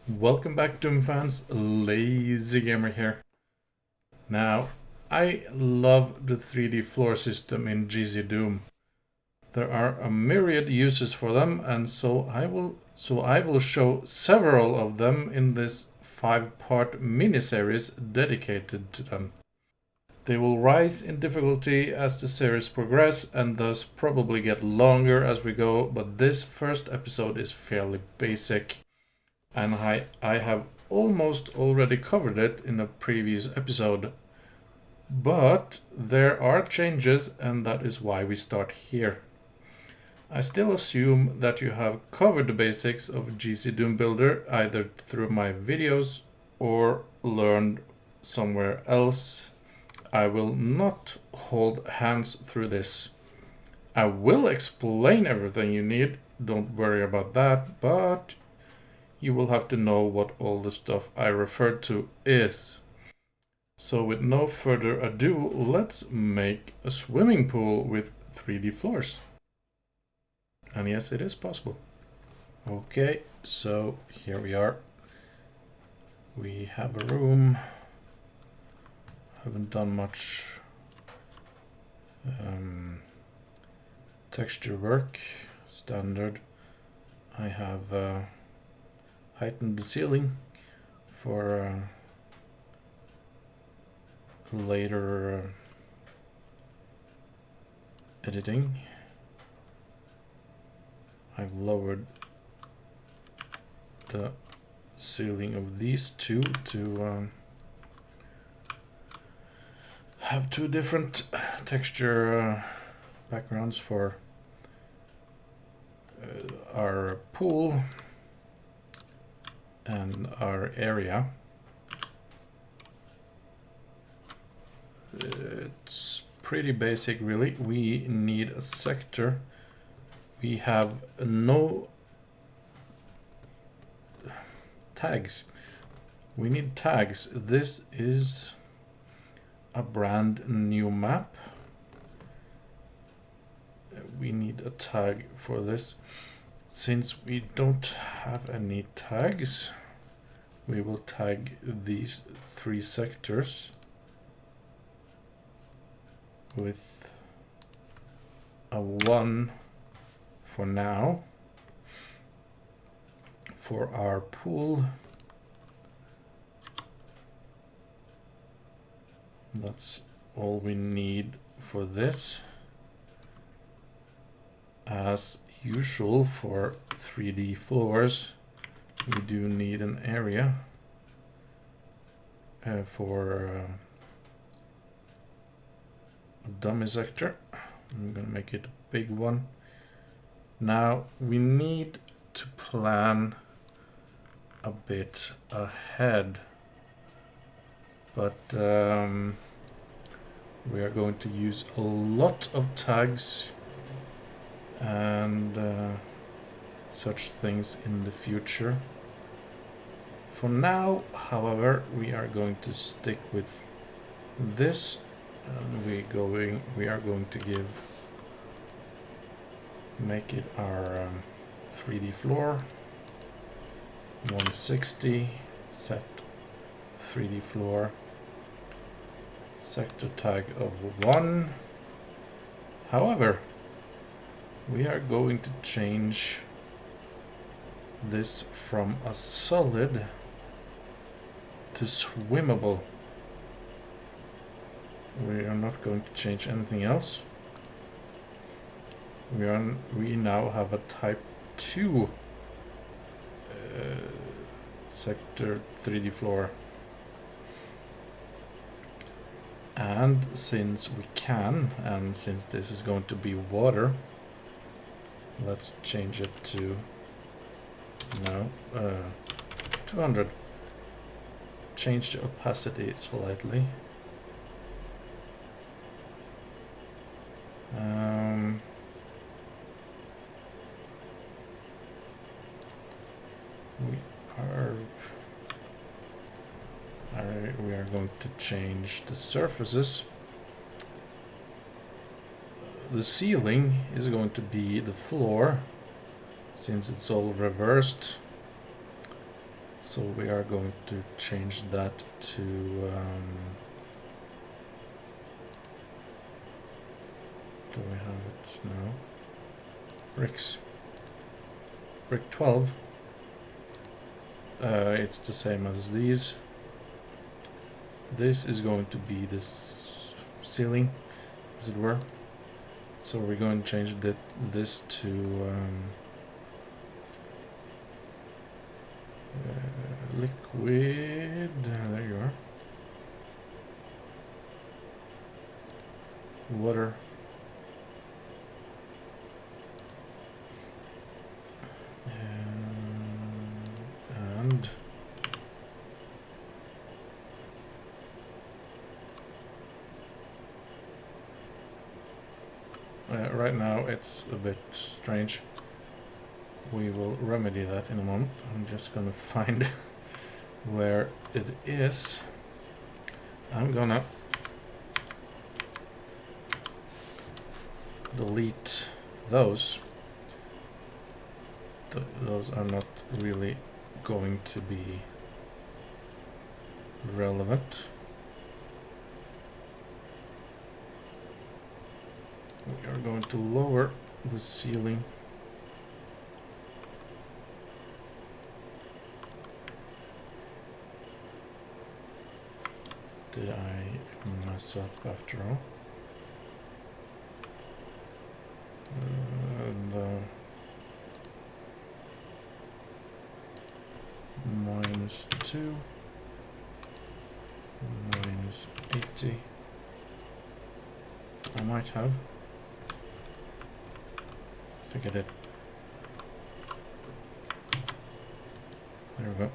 Welcome back, Doom fans. Lazy Gamer here. Now, I love the 3D floor system in GZDoom. There are a myriad uses for them, and so I will show several of them in this 5-part mini-series dedicated to them. They will rise in difficulty as the series progress and thus probably get longer as we go, but this first episode is fairly basic. And I have almost already covered it in a previous episode. But there are changes, and that is why we start here. I still assume that you have covered the basics of GZDoom Builder either through my videos or learned somewhere else. I will not hold hands through this. I will explain everything you need, don't worry about that, but you will have to know what all the stuff I referred to is. So with no further ado, let's make a swimming pool with 3D floors. And yes, it is possible. Okay, so here we are. We have a room. Haven't done much texture work. Standard. I have heightened the ceiling for later editing. I've lowered the ceiling of these two to have two different texture backgrounds for our pool and our area. It's pretty basic, really. We need a sector. We have no tags. We need tags. This is a brand new map. We need a tag for this. Since we don't have any tags, we will tag these 3 sectors with a 1 for now. For our pool, that's all we need for this. As usual for 3D floors, we do need an area for a dummy sector. I'm gonna make it a big one. Now we need to plan a bit ahead, but we are going to use a lot of tags and such things in the future. For now, however, we are going to stick with this, and we are going to make it our 3D floor 160, set 3D floor, sector tag of 1. However, we are going to change this from a solid to swimmable. We are not going to change anything else. We now have a type 2 sector 3D floor. And since we can, and since this is going to be water, let's change it to 200. Change the opacity slightly. We are going to change the surfaces. The ceiling is going to be the floor, since it's all reversed. So we are going to change that to do we have it now? Bricks. Brick 12. It's the same as these. This is going to be this ceiling, as it were. So we're going to change this to liquid. There you are. Water. And right now it's a bit strange. We will remedy that in a moment. I'm just gonna find where it is. I'm gonna delete those. Those are not really going to be relevant. We are going to lower the ceiling. Did I mess up after all? -2 -80. I might have. I think I did. There we go.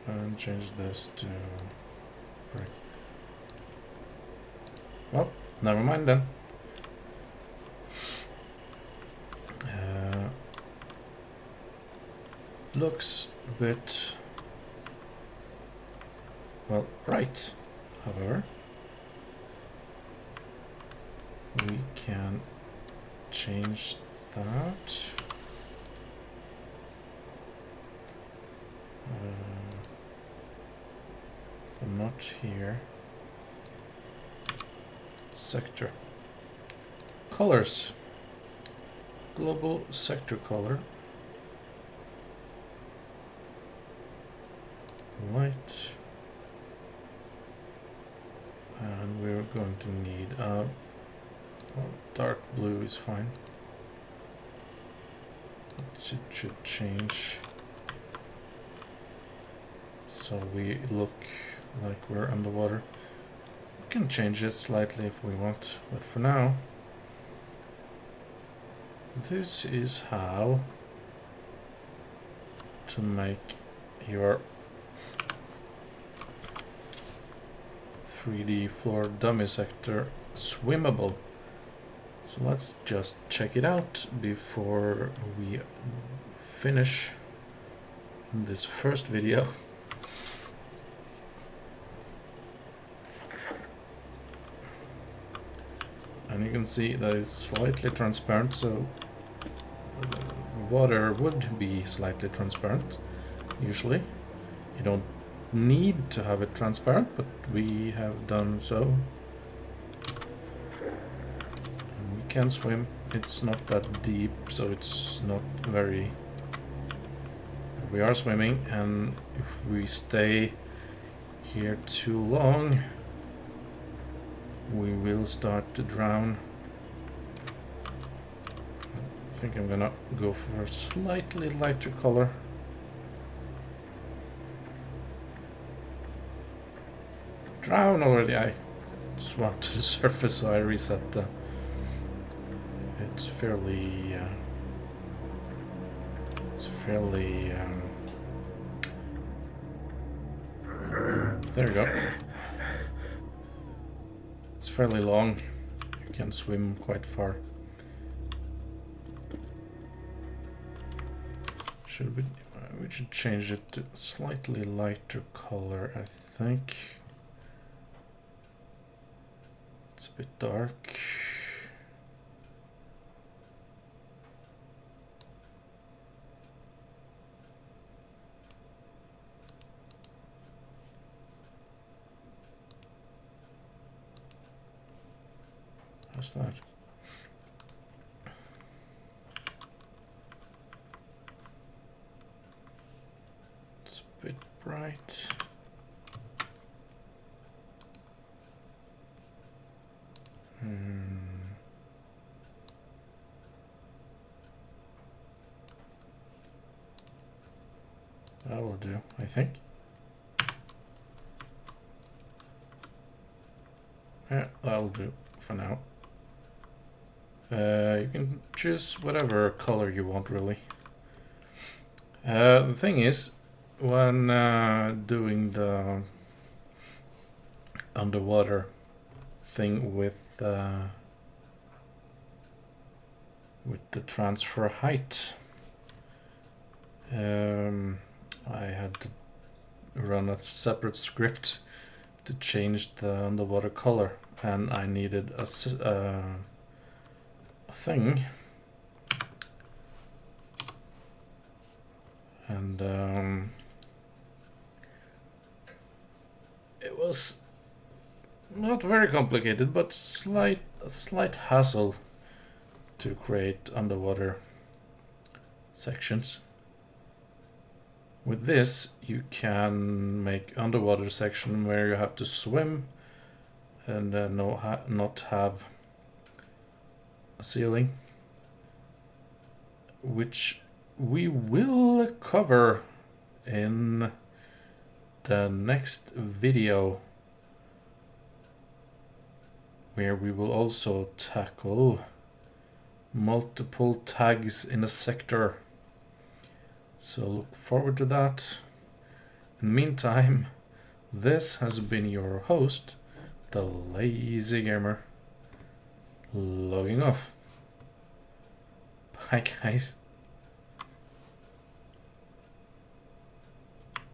And change this to brick. Well, never mind then. Looks a bit, well, bright. However, we can change that. But not here. Sector. Colors. Global sector color. Light. And we're going to need well, dark blue is fine. It should change so we look like we're underwater. We can change it slightly if we want, but for now, this is how to make your 3D floor dummy sector swimmable. So let's just check it out before we finish this first video. And you can see that it's slightly transparent, so water would be slightly transparent. Usually you don't need to have it transparent, but we have done so. And we can swim. It's not that deep, so it's not very... We are swimming, and if we stay here too long, we will start to drown. I think I'm gonna go for a slightly lighter color. Drown already! I swam to the surface, so I reset the... It's fairly... there you go. It's fairly long. You can swim quite far. We should change it to slightly lighter color, I think. It's a bit dark. What's that? It's a bit bright. That will do, I think. Yeah, that'll do for now. You can choose whatever color you want, really. The thing is, when doing the underwater thing with the transfer height, I had to run a separate script to change the underwater color, and I needed a thing, and it was not very complicated, but a slight hassle to create underwater sections. With this, you can make underwater section where you have to swim and not have a ceiling, which we will cover in the next video, where we will also tackle multiple tags in a sector. So look forward to that. In the meantime, this has been your host, the Lazy Gamer, logging off. Bye, guys.